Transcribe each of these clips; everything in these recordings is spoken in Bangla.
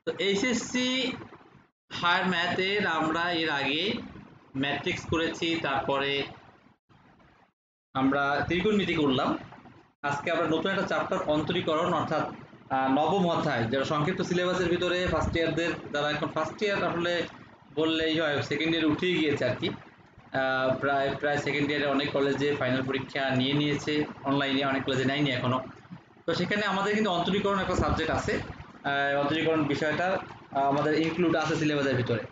তো এইচএসসি হায়ার ম্যাথের আমরা এর আগে ম্যাট্রিক্স করেছি, তারপরে আমরা ত্রিকোণমিতি করলাম। আজকে আমরা নতুন একটা চ্যাপ্টার অন্তরীকরণ অর্থাৎ নবম অধ্যায়, যারা সংক্ষিপ্ত সিলেবাসের ভিতরে ফার্স্ট ইয়ারদের, যারা এখন ফার্স্ট ইয়ার আসলে বললেই হয়, সেকেন্ড ইয়ার উঠেই গিয়েছে আর কি। প্রায় প্রায় সেকেন্ড ইয়ারে অনেক কলেজে ফাইনাল পরীক্ষা নিয়ে নিয়েছে অনলাইনে, অনেক কলেজে নেয়নি এখনও। তো সেখানে আমাদের কিন্তু অন্তরীকরণ একটা সাবজেক্ট আছে, অন্তরীকরণ বিষয়টা আমাদের ইনক্লুড আছে সিলেবাসের ভিতরে।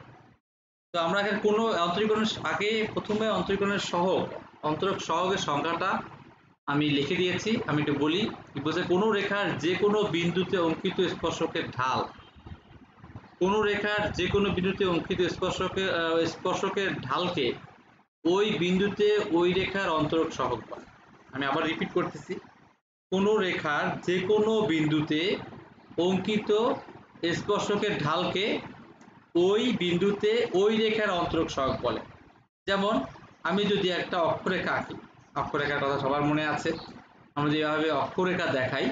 তো আমরা এখানে কোনো অন্তরীকরণের আগে প্রথমে অন্তরীকরণের সহগ, অন্তরক সহগের সংখ্যাটা আমি লিখে দিয়েছি। আমি একটু বলি, বলছে কোনো রেখার যে কোনো বিন্দুতে অঙ্কিত স্পর্শকের ঢাল, কোনো রেখার যে কোনো বিন্দুতে অঙ্কিত স্পর্শকের ঢালকে ওই বিন্দুতে ওই রেখার অন্তরক সহগ বলে। আমি আবার রিপিট করতেছি, কোনো রেখার যে কোনো বিন্দুতে অঙ্কিত স্পর্শকের ঢালকে ওই বিন্দুতে ওই রেখার অন্তরক সহগ বলে। যেমন আমি যদি একটা অক্ষরেখা আঁকি, অক্ষরেখার কথা সবার মনে আছে, আমরা যেভাবে অক্ষরেখা দেখাই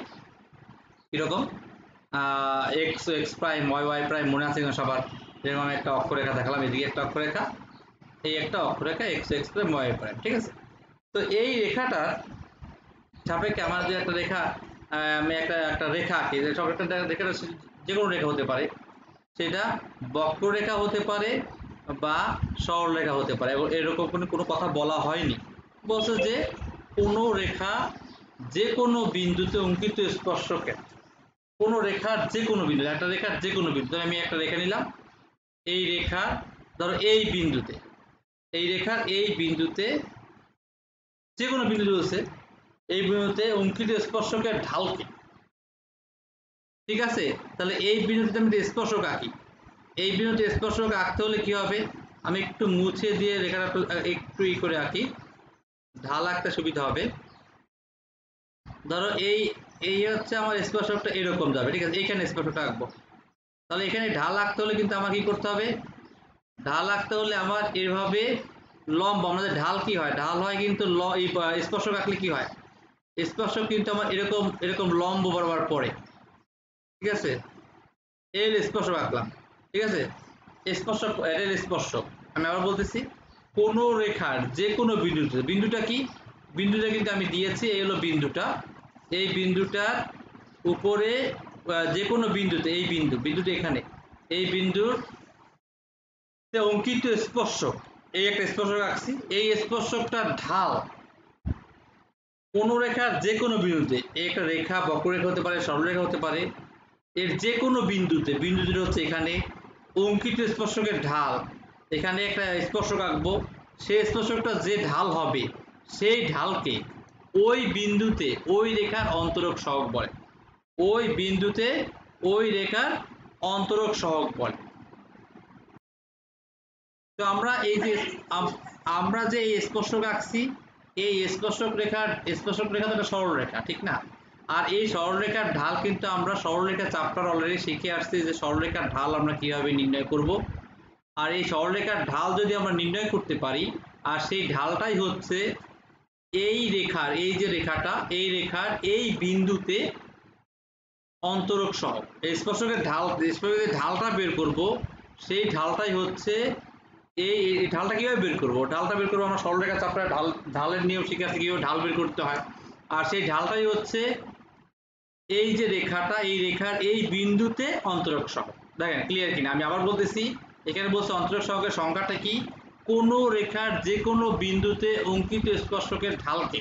কীরকম, X x prime Y Y prime মনে আছে কিনা সবার? যেরকম আমি একটা অক্ষরেখা দেখালাম, এদিকে একটা অক্ষরেখা, এই একটা অক্ষরেখা x x prime y prime, ঠিক আছে? তো এই রেখাটার সাপেক্ষে আমার যে একটা রেখা, আমি একটা একটা রেখা আঁকি, সব একটা রেখাটা যে কোনো রেখা হতে পারে, সেটা বক্ররেখা হতে পারে বা সরলরেখা হতে পারে, এবং এরকম কোনো কথা বলা হয়নি। বলছে যে কোনো রেখা যে কোনো বিন্দুতে অঙ্কিত স্পর্শকের, কোনো রেখার যে কোনো বিন্দু, একটা রেখার যে কোনো বিন্দু, আমি একটা রেখা নিলাম, এই রেখা ধরো এই বিন্দুতে, এই রেখার এই বিন্দুতে যে কোনো বিন্দু রয়েছে, এই বিন্দুতে অঙ্কিত স্পর্শকের ঢালকে, ঠিক আছে? তাহলে এই বিন্দুতে আমি স্পর্শক আঁকি, এই বিন্দুতে স্পর্শক আঁকতে হলে কি হবে, আমি একটু মুছে দিয়ে রেখাটা একটু ই করে আঁকি, ঢাল আঁকতে সুবিধা হবে। ধরো এই এই হচ্ছে আমার স্পর্শকটা, এরকম যাবে, ঠিক আছে? এইখানে স্পর্শকটা আঁকবো। তাহলে এখানে ঢাল আঁকতে হলে কিন্তু আমার কি করতে হবে, ঢাল আঁকতে হলে আমার এভাবে লম্ব, আমাদের ঢাল কি হয়, ঢাল হয় কিন্তু স্পর্শক আঁকলে কি হয়, স্পর্শক কিন্তু আমার এরকম এরকম লম্ব বরাবর পড়ে, ঠিক আছে? এর স্পর্শক আঁকলাম, ঠিক আছে? স্পর্শক, এর স্পর্শক। আমি আবার বলতেছি, কোনো রেখার যে কোনো বিন্দুতে, বিন্দুটা কি, বিন্দুটা কিন্তু আমি দিয়েছি, এই হলো বিন্দুটা, এই বিন্দুটার উপরে যে কোনো বিন্দুতে, এই বিন্দুটা এখানে, এই বিন্দুর অঙ্কিত স্পর্শক, এই একটা স্পর্শক আঁকছি, এই স্পর্শকটার ঢাল কোনো রেখার যে কোনো বিন্দুতে, এই একটা রেখা বক্ররেখা হতে পারে, সরলরেখা হতে পারে, এর যে কোনো বিন্দুতে, বিন্দুটি হচ্ছে এখানে, অঙ্কিত স্পর্শকের ঢাল, এখানে একটা স্পর্শক আঁকবো, সেই স্পর্শকটা যে ঢাল হবে, সেই ঢালকে ওই বিন্দুতে ওই রেখার অন্তরক সহগ বলে, ওই বিন্দুতে ওই রেখার অন্তরক সহগ বলে। তো আমরা এই যে আমরা যে এই স্পর্শক আঁকছি, এই স্পর্শক রেখার, স্পর্শক রেখা তো একটা সরলরেখা, ঠিক না? আর এই সরলরেখার ঢাল কিন্তু আমরা সরলরেখা চ্যাপ্টার অলরেডি শিখে আসছি, যে সরলরেখার ঢাল আমরা কিভাবে নির্ণয় করব। আর এই সরলরেখার ঢাল যদি আমরা নির্ণয় করতে পারি, আর সেই ঢালটাই হচ্ছে এই রেখার, এই যে রেখাটা, এই রেখার এই বিন্দুতে অন্তরক সহগ, এই স্পর্শকের ঢাল, স্পর্শকের ঢালটা বের করব, সেই ঢালটাই হচ্ছে এই ঢালটা কিভাবে বের করবো, ঢালটা বের করবো আমরা সরলরেখা চ্যাপ্টারে ঢালের নিয়ম শিখে আসছি কিভাবে ঢাল বের করতে হয়। আর সেই ঢালটাই হচ্ছে এই যে রেখাটা, এই রেখার এই বিন্দুতে অন্তরক সহগ। দেখেন ক্লিয়ার কিনা, আমি আবার বলতেছি, এখানে বলছে অন্তরক সহগের সংখ্যাটা কি, কোনো রেখার যে কোনো বিন্দুতে অঙ্কিত স্পর্শকের ঢালকে।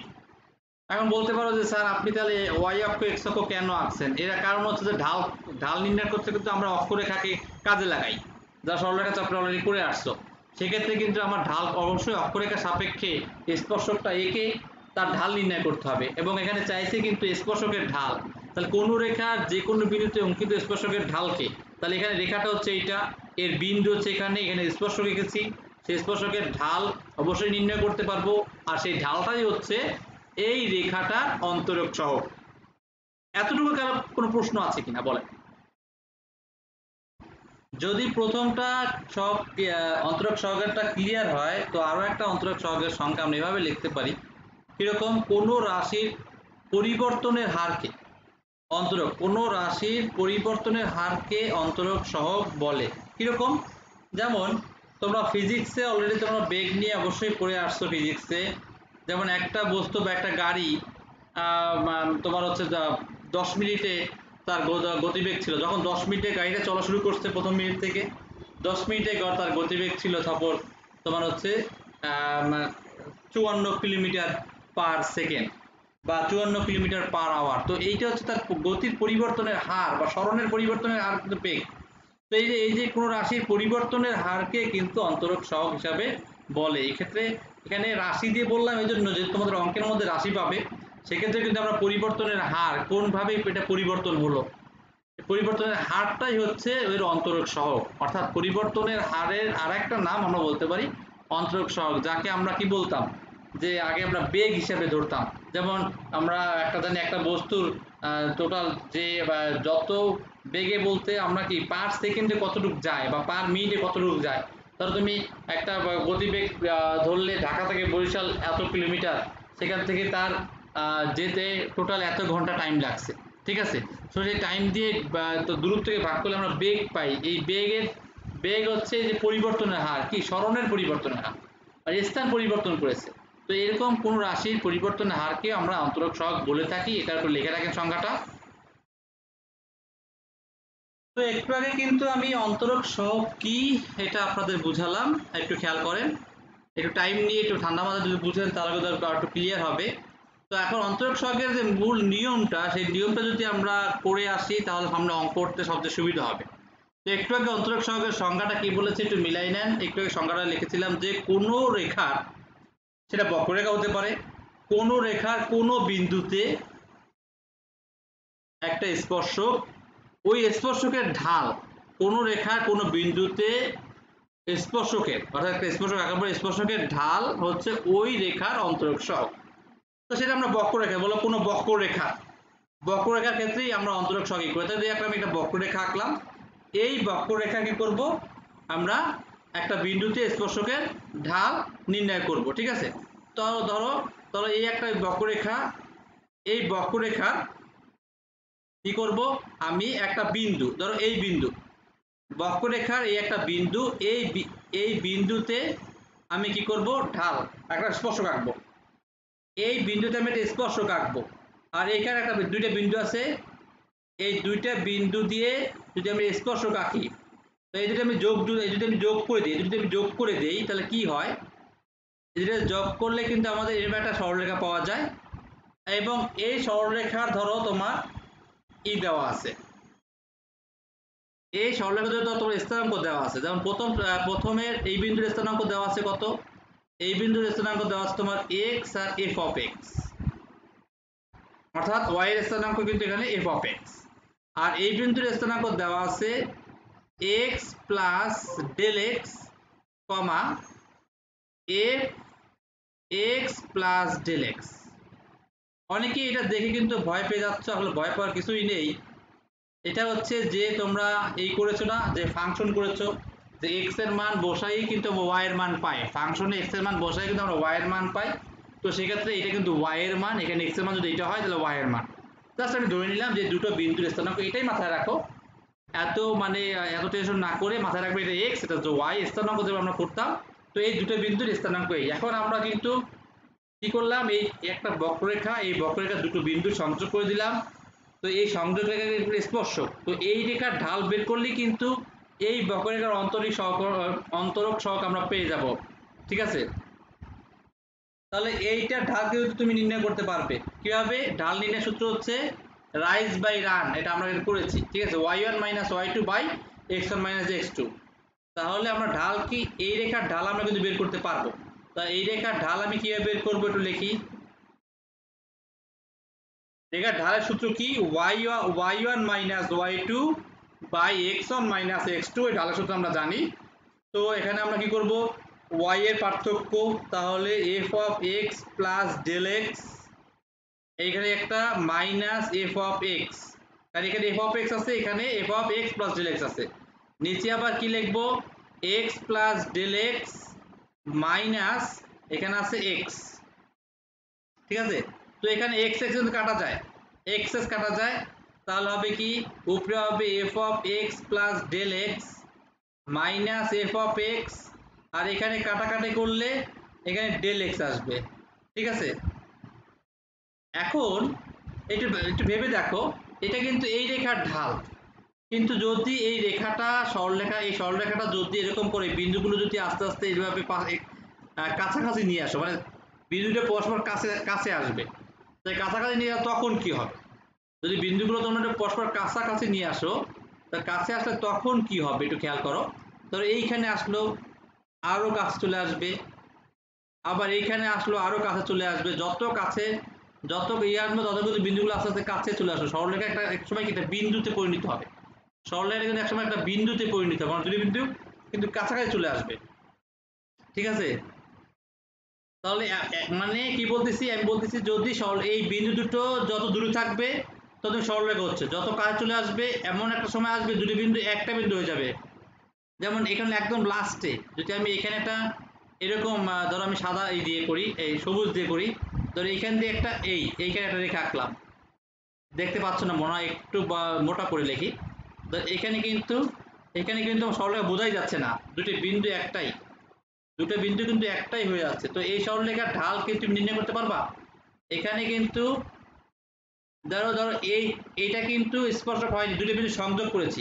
এখন বলতে পারো যে স্যার আপনি তাহলে ওয়াই অক্ষ এক্স অক্ষ কেন আঁকছেন, এর কারণ হচ্ছে যে ঢাল, ঢাল নির্ণয় করতে কিন্তু আমরা অক্ষরেখাকে কাজে লাগাই, যা সরলরেখা চ্যাপ্টার অলরেডি করে আসছো। সেক্ষেত্রে কিন্তু আমার ঢাল অবশ্যই অক্ষরেখা সাপেক্ষে স্পর্শকটা এঁকে তার ঢাল নির্ণয় করতে হবে, এবং এখানে চাইছে কিন্তু স্পর্শকের ঢাল। তাহলে কোনো রেখার যে কোনো বিন্দুতে অঙ্কিত স্পর্শকের ঢালকে, তাহলে এখানে রেখাটা হচ্ছে এইটা, এর বিন্দু হচ্ছে এখানে, এখানে স্পর্শক এঁকেছি, সেই স্পর্শকের ঢাল অবশ্যই নির্ণয় করতে পারবো, আর সেই ঢালটাই হচ্ছে এই রেখাটার অন্তরক সহগ। এতটুকু কারো কোনো প্রশ্ন আছে কিনা বলেন? যদি প্রথমটা সব অন্তরক সহগেরটা ক্লিয়ার হয়, তো আরো একটা অন্তরক সহগের সংখ্যা আমরা এভাবে লিখতে পারি, কিরকম, কোনো রাশির পরিবর্তনের হারকে, অন্তরক, কোনো রাশির পরিবর্তনের হারকে অন্তরক সহগ বলে। কিরকম? যেমন তোমরা ফিজিক্সে অলরেডি তোমরা বেগ নিয়ে অবশ্যই পড়ে আসছো ফিজিক্সে। যেমন একটা বস্তু বা একটা গাড়ি তোমার হচ্ছে 10 মিনিটে তার গতিবেগ ছিল, যখন 10 মিনিটে গাড়িটা চলা শুরু করছে প্রথম মিনিট থেকে, 10 মিনিটে তার গতিবেগ ছিল সাপোজ তোমার হচ্ছে 54 কিলোমিটার পার সেকেন্ড বা 54 কিলোমিটার পার আওয়ার। তো এইটা হচ্ছে তার গতির পরিবর্তনের হার বা সরণের পরিবর্তনের হার কিন্তু বেগ। তো এই যে কোনো রাশির পরিবর্তনের হারকে কিন্তু অন্তরক সহগ হিসাবে বলে। এক্ষেত্রে এখানে রাশি দিয়ে বললাম এই জন্য যে তোমাদের অঙ্কের মধ্যে রাশি পাবে, সেক্ষেত্রে কিন্তু আমরা পরিবর্তনের হার কোনভাবে এটা পরিবর্তন হলো, পরিবর্তনের হারটাই হচ্ছে এর অন্তরক সহগ। অর্থাৎ পরিবর্তনের হারের আর একটা নাম আমরা বলতে পারি অন্তরক সহগ, যাকে আমরা কি বলতাম যে আগে আমরা বেগ হিসাবে ধরতাম। যেমন আমরা একটা জানি একটা বস্তুর টোটাল যে যত বেগে বলতে আমরা কি পার সেকেন্ডে কতটুকু যায় বা পার মিনিটে কতটুকু যায়। ধরো তুমি একটা গতিবেগ ধরলে ঢাকা থেকে বরিশাল এত কিলোমিটার, সেখান থেকে তার যেতে টোটাল এত ঘন্টা টাইম লাগছে, ঠিক আছে। সো সেই টাইম দিয়ে তো দূরত্বকে ভাগ করলে আমরা বেগ পাই। এই বেগ হচ্ছে যে পরিবর্তনের হার, কি সরণের পরিবর্তনের হার, আর স্থান পরিবর্তন করেছে। তো এরকম কোন রাশির পরিবর্তনের হারকে আমরা অন্তরক সহগ বলে থাকি। এটার উপর লিখে রাখেন সংজ্ঞাটা। তো একটু আগে কিন্তু আমি অন্তরক সহগ কি এটা আপনাদের বুঝালাম, একটু খেয়াল করেন, একটু টাইম নিয়ে একটু ঠান্ডা মাথায় যদি বুঝেন তাহলে কিন্তু একটু ক্লিয়ার হবে। তো এখন অন্তরক সহগের যে মূল নিয়মটা, সেই নিয়মটা যদি আমরা করে আসি তাহলে আমরা অঙ্ক করতে সবচেয়ে সুবিধা হবে। তো একটু আগে অন্তরক সহগের সংজ্ঞাটা কি বলেছে একটু মিলাই নেন। একটু আগে সংজ্ঞাটা লিখেছিলাম যে কোনো রেখার, সেটা বক্ররেখা হতে পারে, কোনো রেখার কোনো বিন্দুতে একটা স্পর্শক, ওই স্পর্শকের ঢাল, কোনো রেখার কোনো বিন্দুতে স্পর্শকের, অর্থাৎ একটা স্পর্শক আঁকার পর স্পর্শকের ঢাল হচ্ছে ওই রেখার অন্তরক সহগ। তো সেটা আমরা বক্ররেখা বলো, কোনো বক্ররেখা, বক্ররেখার ক্ষেত্রেই আমরা অন্তরক সহগ করি। তাহলে আমি একটা বক্ররেখা আঁকলাম, এই বক্ররেখা কি করব আমরা একটা বিন্দুতে স্পর্শকের ঢাল নির্ণয় করব, ঠিক আছে। তো ধরো ধরো এই একটা বক্ররেখা, এই বক্ররেখার কি করব আমি একটা বিন্দু, ধরো এই বিন্দু, বক্ররেখার এই একটা বিন্দু, এই বিন্দুতে আমি কি করব ঢাল একটা স্পর্শক আঁকবো, এই বিন্দুতে আমি একটা স্পর্শক আঁকবো। আর এখানে একটা দুইটা বিন্দু আছে, এই দুইটা বিন্দু দিয়ে যদি আমি স্পর্শক আঁকি, তো এই যদি আমি যোগ করে দিই, যদি আমি যোগ করে দিই তাহলে কি হয়, এটা যোগ করলে কিন্তু আমাদের এরকম একটা সরলরেখা পাওয়া যায়। এবং এই সরলরেখার ধরো তোমার দেওয়া আছে, এই সরলরেখাতে তোমার স্থানাঙ্ক দেওয়া আছে। যেমন প্রথমের এই বিন্দুর স্থানাঙ্ক দেওয়া আছে কত, এই বিন্দুর স্থানাঙ্ক দেওয়া আছে তোমার x আর f অফ x, অর্থাৎ y এর স্থানাঙ্ক কিন্তু এখানে f অফ x। আর এই বিন্দুর স্থানাঙ্ক দেওয়া আছে x plus del x comma f x plus del x। অনেকেই এটা দেখে কিন্তু ভয় পেয়ে যাচ্ছে, আসলে ভয় পাওয়ার কিছুই নেই। এটা হচ্ছে যে তোমরা এই করেছো না, যে ফাংশন করেছো, যে x এর মান বসাই কিন্তু y এর মান পাই, ফাংশনে x এর মান বসাই কিন্তু আমরা y এর মান পাই। তো সেক্ষেত্রে এটা কিন্তু y এর মান, এখানে x এর মান যদি এটা হয় তাহলে y এর মান। জাস্ট আমি ধরে নিলাম যে দুটো বিন্দুর স্থানাঙ্ক, এটাই মাথায় রাখো, এত মানে এত টেনশন না করে মাথায় রাখবে এটা x, এটা হচ্ছে y, স্থানাঙ্ক যেভাবে আমরা করতাম। তো এই দুটো বিন্দুর স্থানাঙ্ক এই। এখন আমরা কিন্তু কি করলাম, এই একটা বক্ররেখা, এই বক্ররেখা দুটো বিন্দু সংযোগ করে দিলাম। তো এই সংযোগ রেখার স্পর্শক, তো এই রেখার ঢাল বের করলেই কিন্তু এই বক্ররেখার অন্তরক সহগ আমরা পেয়ে যাব, ঠিক আছে। তাহলে এইটা ঢাল কিন্তু তুমি নির্ণয় করতে পারবে কিভাবে, ঢাল নির্ণয় সূত্র হচ্ছে রাইজ বাই রান, এটা আমরা করেছি, ঠিক আছে, y1 minus y2 by x1 minus x2। তাহলে আমরা ঢাল কি, এই রেখার ঢাল আমরা কিন্তু বের করতে পারবো। তা এই রেখার ঢাল আমি কিভাবে বের করবো একটু লিখি। রেখার ঢালের সূত্র কি, y1 minus y2 by x1 minus x2, এই ঢালের সূত্র আমরা জানি। তো এখানে আমরা কি করব, y এর পার্থক্য, তাহলে f of x plus del x, এইখানে একটা মাইনাস f অফ x, কারণ এখানে f অফ x আছে, এখানে f of x plus del x আছে। নিচে আবার কি লিখবো, x plus del x minus এখানে আছে x, ঠিক আছে। তো এখানে x x কিন্তু কাটা যায়, x কাটা যায়, তাহলে হবে কি উপরে হবে f of x plus del x minus F of x, আর এখানে কাটাকাটি করলে এখানে ডেল এক্স আসবে। ঠিক আছে, এখন একটু একটু ভেবে দেখো, এটা কিন্তু এই রেখার ঢাল, কিন্তু যদি এই রেখাটা সরলরেখা, এই সরলরেখাটা যদি এরকম করে বিন্দুগুলো যদি আস্তে আস্তে এইভাবে কাছাকাছি নিয়ে আসো, মানে বিন্দুটা পরস্পর কাছে কাছে আসবে, তাই কাছাকাছি নিয়ে তখন কি হবে? যদি বিন্দুগুলো তোমরা একটু পরস্পর কাছাকাছি নিয়ে আসো, তা কাছে আসলে তখন কি হবে একটু খেয়াল করো। ধরো এইখানে আসলো, আরো কাছে চলে আসবে, আবার এইখানে আসলো আরো কাছে চলে আসবে, যত কাছে যত ইয়ে আসবে তত কিন্তু বিন্দুগুলো আস্তে আস্তে কাছে চলে আসবে। সরলরেখা একটা এক সময় কি একটা বিন্দুতে পরিণত হবে, সরলরেখা কিন্তু একসময় একটা বিন্দুতে পরিণত হবে, মানে দুটি বিন্দু কিন্তু কাছাকাছি চলে আসবে। ঠিক আছে, তাহলে মানে কি বলতেছি, আমি বলতেছি যদি এই বিন্দু দুটো যত দূরে থাকবে তত সরলরেখা হচ্ছে, যত কাছে চলে আসবে এমন একটা সময় আসবে দুটি বিন্দু একটা বিন্দু হয়ে যাবে। যেমন এখানে একদম লাস্টে যদি আমি এখানে একটা এরকম ধরো আমি সাদা এই দিয়ে করি, এই সবুজ দিয়ে করি, ধরো এইখান দিয়ে একটা এইখানে একটা রেখা আঁকলাম, দেখতে পাচ্ছ না মনে হয়, একটু মোটা করে লিখি। এখানে কিন্তু সরলরেখা বোঝাই যাচ্ছে না, দুটি বিন্দু একটাই, দুটো বিন্দু কিন্তু একটাই হয়ে যাচ্ছে। তো এই সরলরেখার ঢাল কিন্তু তুমি নির্ণয় করতে পারবা। এখানে কিন্তু ধরো ধরো এইটা কিন্তু স্পর্শক হয়নি, দুটো বিন্দু সংযোগ করেছি,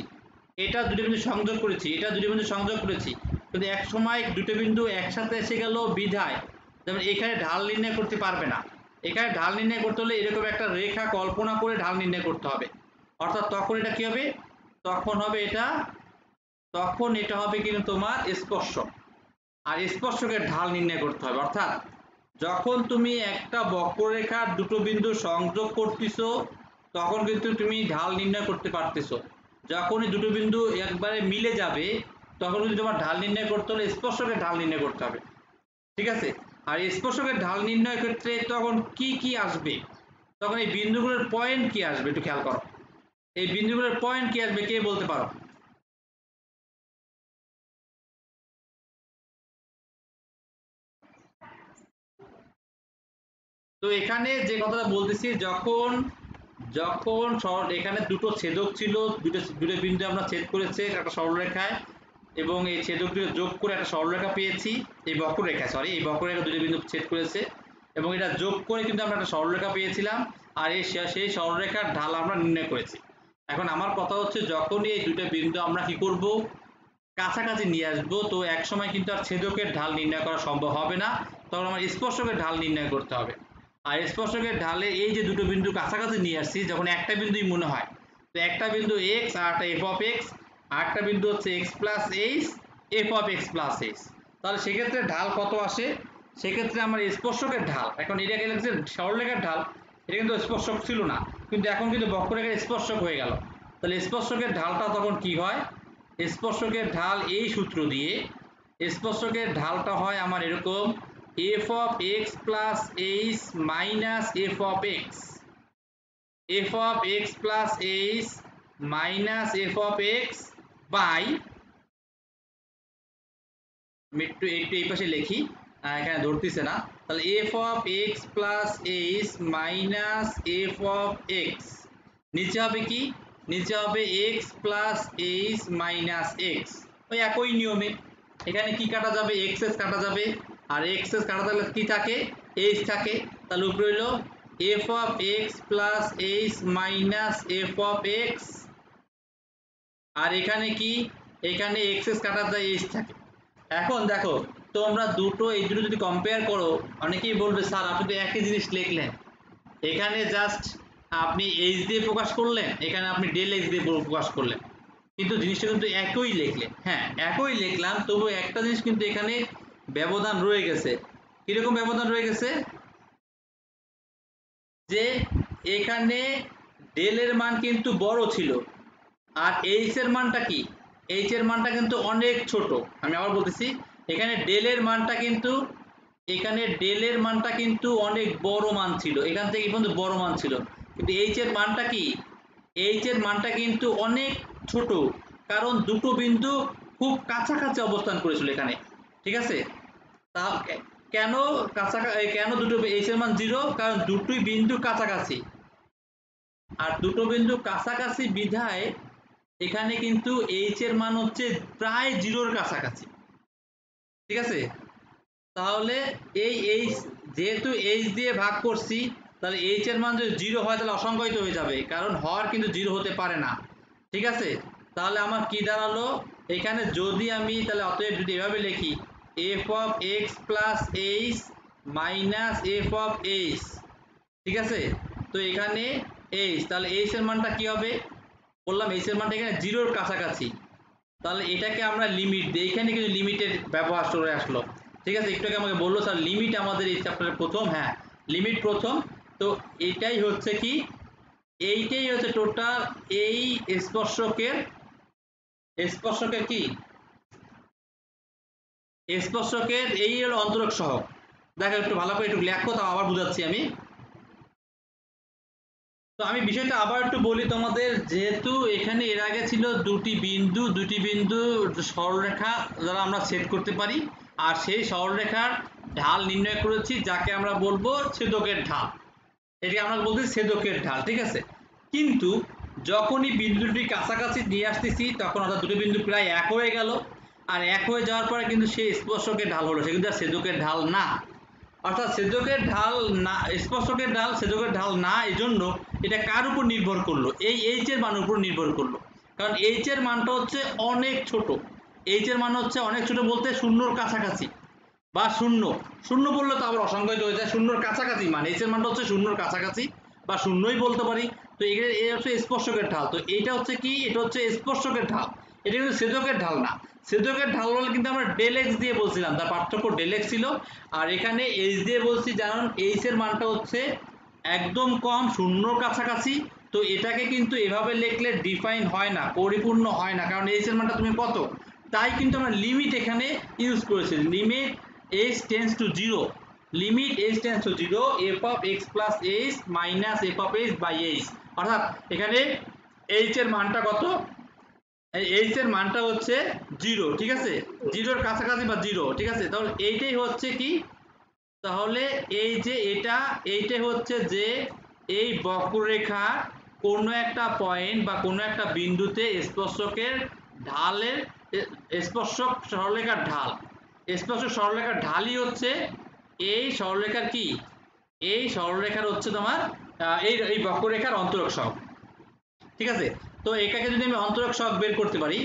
এটা দুটো বিন্দু সংযোগ করেছি, এটা দুটো বিন্দু সংযোগ করেছি, কিন্তু এক সময় দুটো বিন্দু একসাথে এসে গেল বিধায় যেমন এখানে ঢাল নির্ণয় করতে পারবে না। এখানে ঢাল নির্ণয় করতে হলে এরকম একটা রেখা কল্পনা করে ঢাল নির্ণয় করতে হবে, অর্থাৎ তখন এটা কি হবে, তখন হবে এটা, তখন এটা হবে কিন্তু তোমার স্পর্শক। আর স্পর্শকের ঢাল নির্ণয় করতে হবে, অর্থাৎ যখন তুমি একটা বক্ররেখার দুটো বিন্দু সংযোগ করতেছো তখন কিন্তু তুমি ঢাল নির্ণয় করতে পারতেছো। যখনই দুটো বিন্দু একবারে মিলে যাবে তখন কিন্তু তোমার ঢাল নির্ণয় করতে হলে স্পর্শকের ঢাল নির্ণয় করতে হবে। ঠিক আছে, আর স্পর্শকের ঢাল নির্ণয়ের ক্ষেত্রে তখন কি কি আসবে, তখন এই বিন্দুগুলোর পয়েন্ট কি আসবে একটু খেয়াল করো, এই বিন্দুগুলোর পয়েন্ট কি আসবে কে বলতে পারো? তো এখানে যে কথাটা বলতেছি, যখন যখন এখানে দুটো ছেদক ছিল, দুটো দুটো বিন্দু আমরা ছেদ করেছে একটা সরলরেখায়, এবং এই ছেদক দুটো যোগ করে একটা সরলরেখা পেয়েছি, এই বক্ররেখায়, সরি এই বক্ররেখা দুটো বিন্দু ছেদ করেছে এবং এটা যোগ করে কিন্তু আমরা একটা সরলরেখা পেয়েছিলাম, আর এই সেই সরলরেখার ঢাল আমরা নির্ণয় করেছি। এখন আমার কথা হচ্ছে যখনই এই দুটো বিন্দু আমরা কি করব, কাছাকাছি নিয়ে আসবো, তো এক সময় কিন্তু আর ছেদকের ঢাল নির্ণয় করা সম্ভব হবে না, তখন আমার স্পর্শকের ঢাল নির্ণয় করতে হবে। আর স্পর্শকের ঢালে এই যে দুটো বিন্দু কাছাকাছি নিয়ে আসছি, যখন একটা বিন্দুই মনে হয়, তো একটা বিন্দু এক্স আর একটা এফ অফ এক্স, আর একটা বিন্দু হচ্ছে x plus H, F of x plus H, তাহলে সেক্ষেত্রে ঢাল কত আসে, সেক্ষেত্রে আমার স্পর্শকের ঢাল, এখন এটা গেলে সরলরেখার ঢাল, এটা কিন্তু স্পর্শক ছিল না, কিন্তু এখন কিন্তু বক্ররেখার স্পর্শক হয়ে গেল, তাহলে স্পর্শকের ঢালটা তখন কি হয়, স্পর্শকের ঢাল এই সূত্র দিয়ে, স্পর্শকের ঢালটা হয় আমার এরকম, F of x plus H minus F of X, F of x plus H minus F of X by, একটু একটু এই পাশে লিখি, এখানে ধরতেছে না, তাহলে F of x plus H minus F of X, নিচে হবে কি, নিচে হবে X plus H minus X, ওই একই নিয়মে এখানে কি কাটা যাবে, এক্সএস কাটা যাবে, আর এক্সএস কাটা থাকলে কি থাকে, এইচ থাকে, তাহলে উপরে হইল f of x plus H minus F of x, আর এখানে কি, এখানে এক্সএস কাটা যায় এইচ থাকে। এখন দেখো, তোমরা দুটো এই দুটো যদি কম্পেয়ার করো, অনেকেই বলবে স্যার আপনি তো একই জিনিস লিখলেন, এখানে জাস্ট আপনি এইচ দিয়ে প্রকাশ করলেন, এখানে আপনি ডেল এক্স দিয়ে প্রকাশ করলেন, কিন্তু জিনিসটা কিন্তু একই লিখলেন, হ্যাঁ একই লিখলাম, তবু একটা জিনিস কিন্তু এখানে ব্যবধান রয়ে গেছে। কিরকম ব্যবধান রয়ে গেছে, যে এখানে ডেল এর মান কিন্তু বড় ছিল, আর এইচ এর মানটা কি, এইচ এর মানটা কিন্তু অনেক ছোট। আমি আবার বলতেছি, এখানে ডেল এর মানটা কিন্তু, এখানে ডেল এর মানটা কিন্তু অনেক বড় মান ছিল, এখান থেকে পর্যন্ত বড় মান ছিল, কিন্তু এইচ এর মানটা কি, এইচ এর মানটা কিন্তু অনেক ছোট, কারণ দুটো বিন্দু খুব কাছাকাছি অবস্থান করেছিল এখানে। ঠিক আছে, তা কেন কাছাকাছি, কেন দুটো এইচ এর মান 0, কারণ দুটোই বিন্দু কাছাকাছি, আর দুটো বিন্দু কাছাকাছি বিধায় এখানে কিন্তু এইচ এর মান হচ্ছে প্রায় জিরোর কাছাকাছি, ঠিক আছে। তাহলে এই এইচ, যেহেতু এইচ দিয়ে ভাগ করছি, তাহলে এইচ এর মান যদি জিরো হয় তাহলে অসংখ্যায়িত হয়ে যাবে, কারণ হর কিন্তু জিরো হতে পারে না, ঠিক আছে। তাহলে আমার কি দাঁড়ালো এখানে, যদি আমি তাহলে অতএব যদি এভাবে লিখি F of x plus H minus F of H, ঠিক আছে। তো এখানে এইচ, তাহলে এইচ এর মানটা কি হবে, বললাম এইচ এর মানটা এখানে জিরোর কাছাকাছি, তাহলে এটাকে আমরা লিমিট দিই, এখানে কিন্তু লিমিটের ব্যবহার চলে আসলো, ঠিক আছে। একটু আগে আমাকে বললো স্যার লিমিট আমাদের এই চ্যাপ্টারের প্রথম, হ্যাঁ লিমিট প্রথম। তো এটাই হচ্ছে কি, এইটাই হচ্ছে টোটাল এই স্পর্শকের কি স্পর্শকের এই হলো অন্তরক সহগ। দেখো একটু ভালো করে একটু লেখো, তাও আবার বুঝাচ্ছি আমি। তো আমি বিষয়টা আবার একটু বলি তোমাদের, যেহেতু এখানে এর আগে ছিল দুটি বিন্দু সরলরেখা দ্বারা আমরা সেট করতে পারি, আর সেই সরলরেখার ঢাল নির্ণয় করেছি যাকে আমরা বলবো ছেদকের ঢাল, এটাকে আমরা বলছি ছেদকের ঢাল, ঠিক আছে। কিন্তু যখনই বিন্দু দুটি কাছাকাছি নিয়ে আসতেছি তখন অর্থাৎ দুটো বিন্দু প্রায় এক হয়ে গেল, আর এক হয়ে যাওয়ার পরে কিন্তু সেই স্পর্শকের ঢাল হলো, সে কিন্তু আর ছেদকের ঢাল না। অর্থাৎ ছেদকের ঢাল না, স্পর্শকের ঢাল ছেদকের ঢাল না, এজন্য এটা কার উপর নির্ভর করলো, এই এইচ এর মানের উপর নির্ভর করলো, কারণ এইচ এর মানটা হচ্ছে অনেক ছোট। এইচ এর মান হচ্ছে অনেক ছোট বলতে শূন্যর কাছাকাছি, বা শূন্য, শূন্য বললে তো আবার অসংখ্যায়িত হয়ে যায়, শূন্যর কাছাকাছি, মানে এইচ এর মানটা হচ্ছে শূন্যর কাছাকাছি বা শূন্যই বলতে পারি। তো এই হচ্ছে স্পর্শকের ঢাল, তো এইটা হচ্ছে কি, এটা হচ্ছে স্পর্শকের ঢাল, এটা কিন্তু ছেদকের ঢাল না। ছেদকের ঢাল বলে কিন্তু আমরা ডেল এক্স দিয়ে বলছিলাম, তার পার্থক্য ডেল এক্স ছিল, আর এখানে এইচ দিয়ে বলছি, কারণ এইচ এর মানটা হচ্ছে একদম কম, শূন্যর কাছাকাছি। তো এটাকে কিন্তু এভাবে লিখলে ডিফাইন হয় না, পরিপূর্ণ হয় না, কারণ এইচ এর মানটা তুমি কত, তাই কিন্তু আমরা লিমিট এখানে ইউজ করেছি, limit h tends to 0, limit h tends to 0 f of x plus h minus f of h by h, অর্থাৎ এখানে h এর মানটা কত, এই h এর মানটা হচ্ছে 0, ঠিক আছে, 0 এর কাছাকাছি বা 0, ঠিক আছে। তাহলে এইটাই হচ্ছে কি, তাহলে এই যে এইটাই হচ্ছে যে এই বক্ররেখা কোনো একটা পয়েন্ট বা কোনো একটা বিন্দুতে স্পর্শকের ঢালের, স্পর্শক সরলরেখার ঢাল, স্পর্শক সরলরেখার ঢালই হচ্ছে এই সরলরেখার কি, এই সরলরেখার হচ্ছে তোমার এই বক্ররেখার অন্তরক সহগ, ঠিক আছে। তো এটাকে যদি আমি অন্তরক সহগ বের করতে পারি,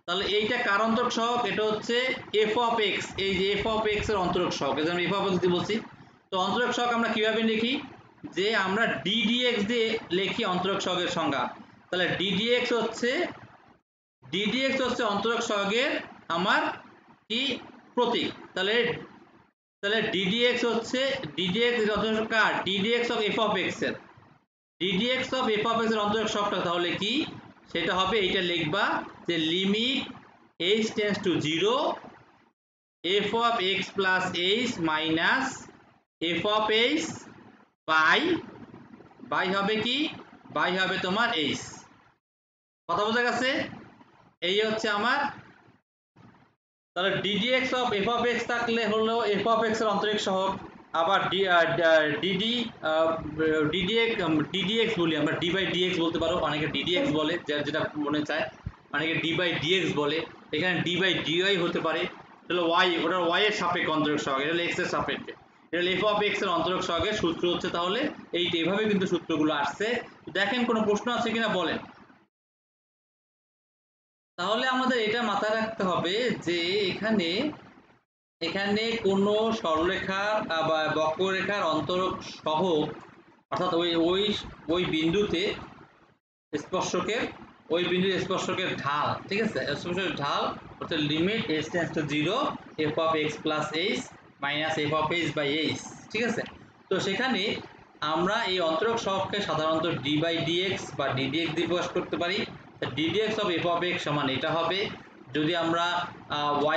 তাহলে এইটা কার অন্তরক সহগ, এটা হচ্ছে এফ অফ এক্স, এই যে এফ অফ এক্স এর অন্তরক সহগ, এই যে আমি এফ অফ এক্স দিয়ে বলছি। তো অন্তরক সহগ আমরা কিভাবে লিখি, যে আমরা ডি ডিএক্স দিয়ে লিখি অন্তরক সহগের সংজ্ঞা। তাহলে ডিডিএক্স হচ্ছে অন্তরক সহগের আমার কি প্রতীক, তাহলে তাহলে ডিডিএক্স হচ্ছে, ডিডিএক্স এর অন্তরক কার, d d x of f of x এর, d d x of f of x এর অন্তরক সহগটা তাহলে কি, সেটা হবে এইটা লিখবা যে limit h tends to 0 f of x plus h minus f of h by হবে কি, বাই হবে তোমার h। কথা বোঝা গেছে, এই হচ্ছে আমার, তাহলে ddx of f of x থাকলে হলো f of x এর অন্তরিক সহগ, আবার ddx বলি আমরা, d by dx বলতে পারো, অনেকে ddx বলে, যেটা মনে চায়, অনেকে d by dx বলে, এখানে d by dy হতে পারে, তাহলে y, ওটা y এর সাপেক্ষে অন্তরিক সহগ, এটা হলো x এর সাপেক্ষে, এটা হলো f of x এর অন্তরিক সহগের সূত্র হচ্ছে, তাহলে এইভাবে কিন্তু সূত্রগুলো আসছে। দেখেন কোনো প্রশ্ন আছে কিনা বলেন। তাহলে আমাদের এটা মাথায় রাখতে হবে যে এখানে কোনো সরলরেখা বা বক্ররেখার অন্তরক সহগ, অর্থাৎ ওই বিন্দুতে স্পর্শকের, ওই বিন্দুর স্পর্শকের ঢাল, ঠিক আছে, স্পর্শকের ঢাল হচ্ছে limit h tends to 0 f of x plus h minus f of h by h, ঠিক আছে। তো সেখানে আমরা এই অন্তরক সহগকে সাধারণত d by dx বা ddx দিয়ে প্রকাশ করতে পারি। ddx of f of x সমান এটা হবে, যদি আমরা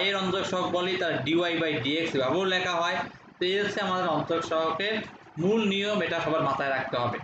y এর অন্তরক সহগ বলি তাহলে dy by dx এভাবেও লেখা হয়। তো এই হচ্ছে আমাদের অন্তরক সহগের মূল নিয়ম, এটা সবার মাথায় রাখতে হবে।